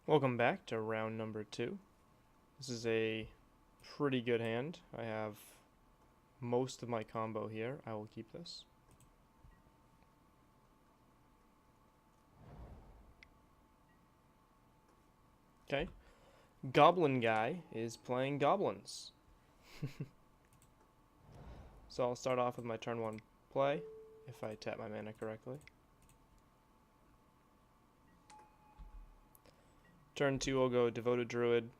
Welcome back to round number 2. This is a pretty good hand. I have most of my combo here. I will keep this. Okay. Goblin guy is playing Goblins. So I'll start off with my turn 1 play, if I tap my mana correctly. Turn 2 I'll go Devoted Druid.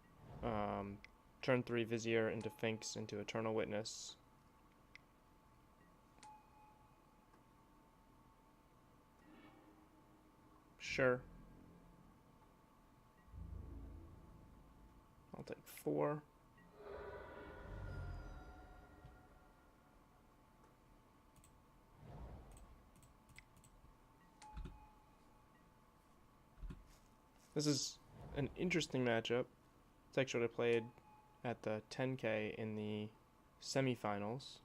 Turn 3 Vizier into Finks into Eternal Witness. Sure. I'll take 4. This is an interesting matchup. It's actually what I played at the 10K in the semifinals.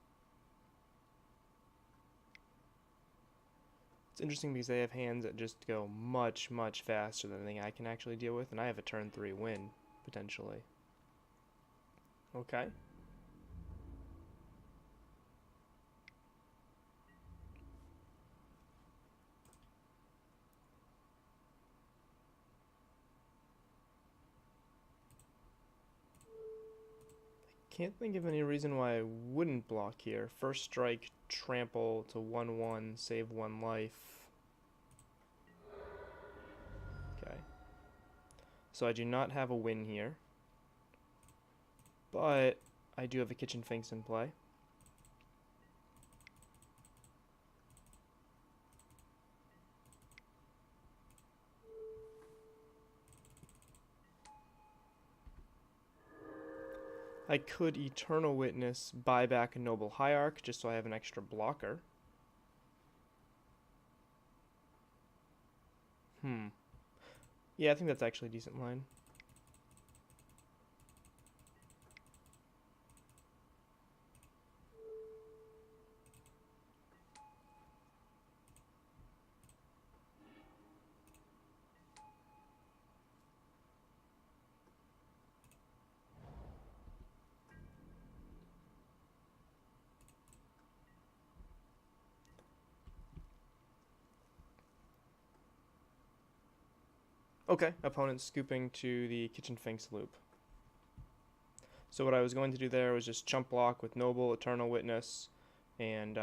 It's interesting because they have hands that just go much, much faster than anything I can actually deal with, and I have a turn 3 win, potentially. Okay. Can't think of any reason why I wouldn't block here. First strike, trample to 1/1, save 1 life. Okay. So I do not have a win here. But I do have a Kitchen Finks in play. I could Eternal Witness, buy back a Noble Hierarch, just so I have an extra blocker. Yeah, I think that's actually a decent line. Okay, opponent scooping to the Kitchen Finks loop. So what I was going to do there was just chump block with Noble, Eternal Witness, and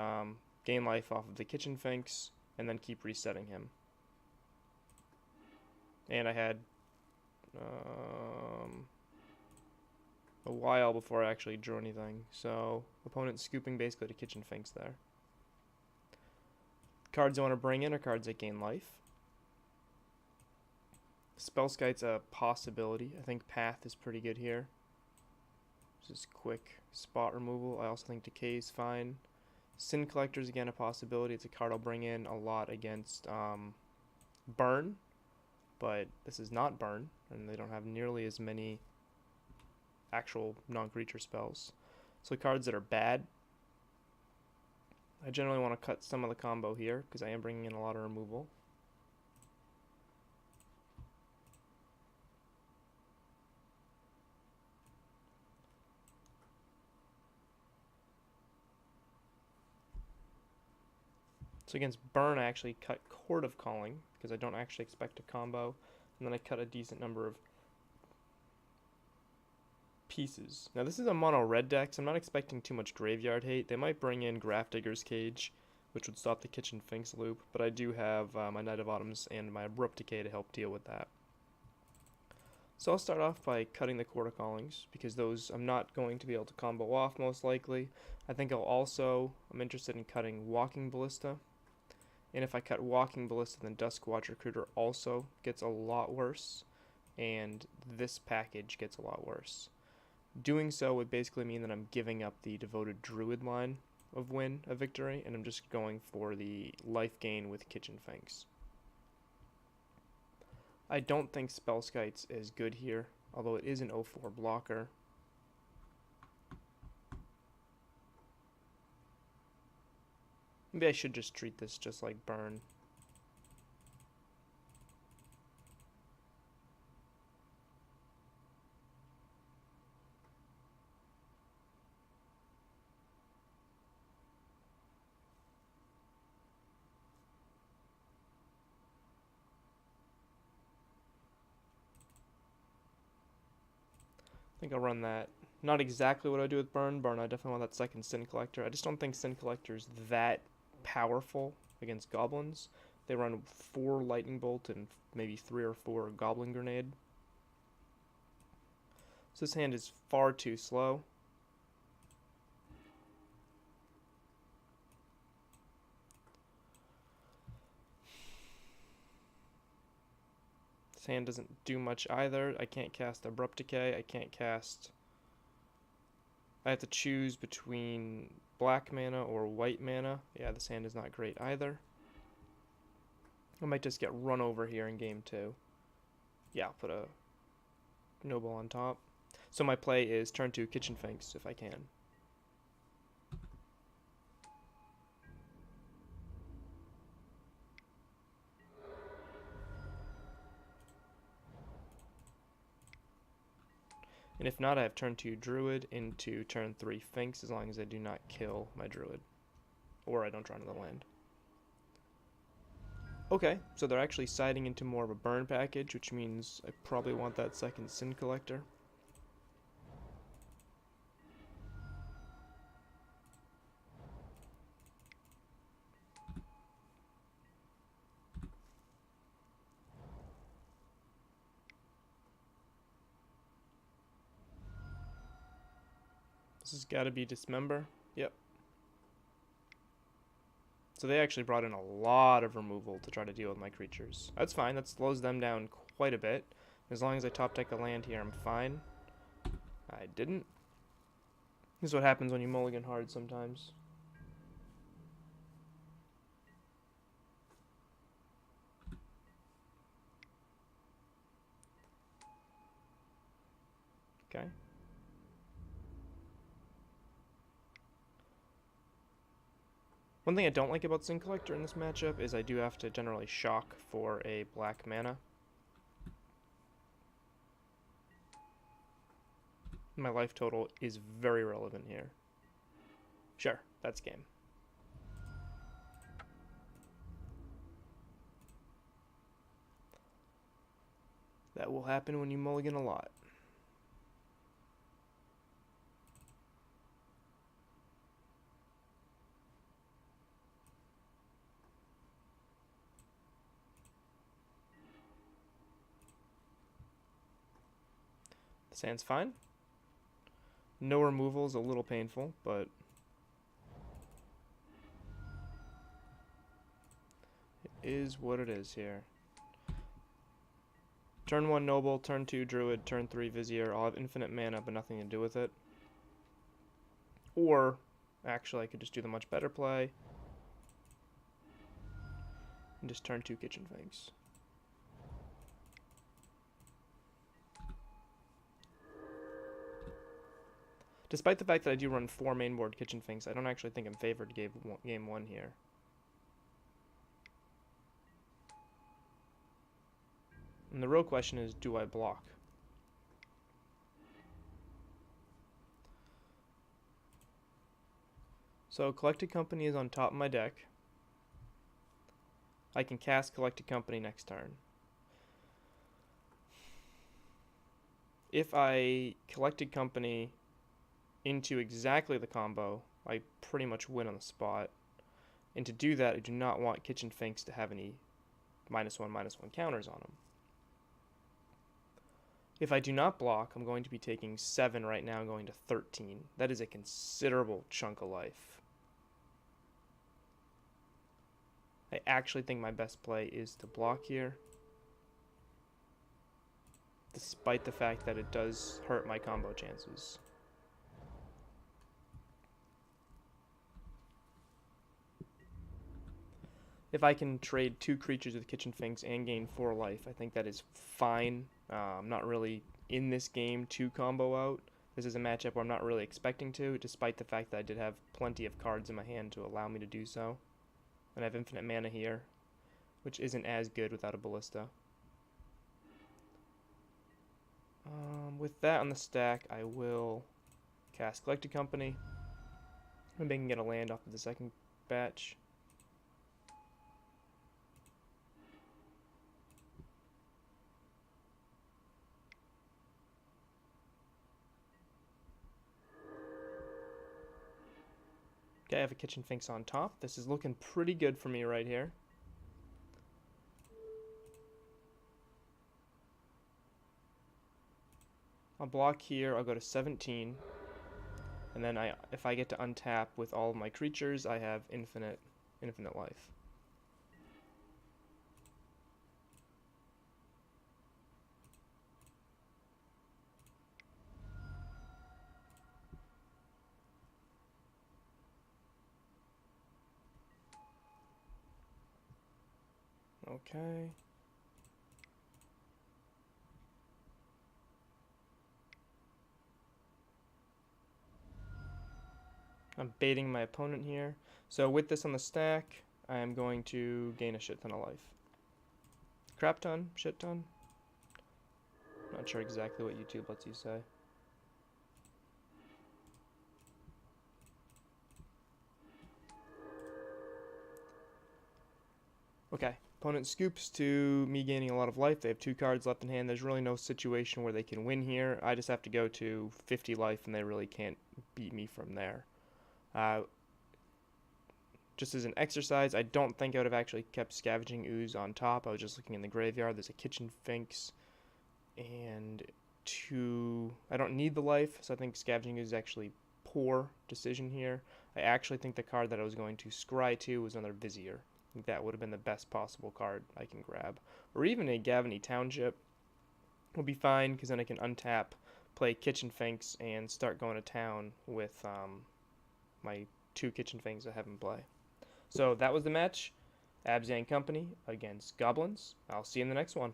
gain life off of the Kitchen Finks, and then keep resetting him. And I had a while before I actually drew anything. So opponent scooping basically to Kitchen Finks there. Cards I want to bring in are cards that gain life. Spellskite's a possibility. I think Path is pretty good here. Just quick spot removal. I also think Decay is fine. Sin Collector is again a possibility. It's a card I'll bring in a lot against Burn, but this is not Burn, and they don't have nearly as many actual non-creature spells. So cards that are bad, I generally want to cut some of the combo here because I am bringing in a lot of removal. So against Burn, I actually cut Court of Calling because I don't actually expect a combo, and then I cut a decent number of pieces. Now this is a mono red deck, so I'm not expecting too much graveyard hate. They might bring in Grafdigger's Cage, which would stop the Kitchen Finks loop, but I do have my Knight of Autumns and my Abrupt Decay to help deal with that. So I'll start off by cutting the Court of Callings, because those I'm not going to be able to combo off most likely. I think I'm interested in cutting Walking Ballista. And if I cut Walking Ballista, then Duskwatch Recruiter also gets a lot worse, and this package gets a lot worse. Doing so would basically mean that I'm giving up the Devoted Druid line of victory, and I'm just going for the life gain with Kitchen Finks. I don't think Spellskite's as good here, although it is an 0/4 blocker. Maybe I should just treat this just like Burn. think I'll run that. Not exactly what I do with Burn. I definitely want that second Sin Collector. I just don't think Sin Collector's that powerful against Goblins. They run 4 Lightning Bolt and maybe 3 or 4 Goblin Grenade. So this hand is far too slow. This hand doesn't do much either. I can't cast Abrupt Decay. I can't cast... I have to choose between black mana or white mana. Yeah, this hand is not great either. I might just get run over here in game 2. Yeah, I'll put a Noble on top. So my play is turn 2 Kitchen Finks if I can. And if not, I have turn 2 Druid into turn 3 Finks as long as I do not kill my Druid. Or I don't draw another land. Okay, so they're actually siding into more of a burn package, which means I probably want that second Sin Collector. This has got to be Dismember. Yep. So they actually brought in a lot of removal to try to deal with my creatures. That's fine. That slows them down quite a bit. As long as I top deck a land here, I'm fine. I didn't. This is what happens when you mulligan hard sometimes. Okay. One thing I don't like about Sin Collector in this matchup is I do have to generally shock for a black mana. My life total is very relevant here. Sure, that's game. That will happen when you mulligan a lot. This hand's fine. No removal is a little painful, but it is what it is here. Turn 1 Noble, turn 2 Druid, turn 3 Vizier. I'll have infinite mana, but nothing to do with it. Or, actually, I could just do the much better play and just turn 2 Kitchen Finks. Despite the fact that I do run 4 mainboard Kitchen Finks, I don't actually think I'm favored game 1 here. And the real question is, do I block? So Collected Company is on top of my deck. I can cast Collected Company next turn. If I Collected Company into exactly the combo, I pretty much win on the spot. And to do that, I do not want Kitchen Finks to have any -1/-1 counters on them. If I do not block, I'm going to be taking 7 right now, going to 13. That is a considerable chunk of life. I actually think my best play is to block here, despite the fact that it does hurt my combo chances. If I can trade 2 creatures with Kitchen Finks and gain 4 life, I think that is fine. I'm not really in this game to combo out. This is a matchup where I'm not really expecting to, despite the fact that I did have plenty of cards in my hand to allow me to do so. And I have infinite mana here, which isn't as good without a Ballista. With that on the stack, I will cast Collected Company. Maybe I can get a land off of the second batch. Okay, I have a Kitchen Finks on top. This is looking pretty good for me right here. I'll block here, I'll go to 17. And then if I get to untap with all of my creatures, I have infinite life. Okay. I'm baiting my opponent here. So with this on the stack, I am going to gain a shit ton of life. Crap ton? Shit ton? Not sure exactly what YouTube lets you say. Okay, opponent scoops to me gaining a lot of life. They have 2 cards left in hand. There's really no situation where they can win here. I just have to go to 50 life and they really can't beat me from there. Just as an exercise, I don't think I would have actually kept Scavenging Ooze on top. I was just looking in the graveyard. There's a Kitchen Finks and 2... I don't need the life, so I think Scavenging Ooze is actually poor decision here. I actually think the card that I was going to scry to was another Vizier. I think that would have been the best possible card I can grab. Or even a Gavany Township will be fine, because then I can untap, play Kitchen Finks, and start going to town with my 2 Kitchen Finks I have in play. So that was the match. Abzan Company against Goblins. I'll see you in the next one.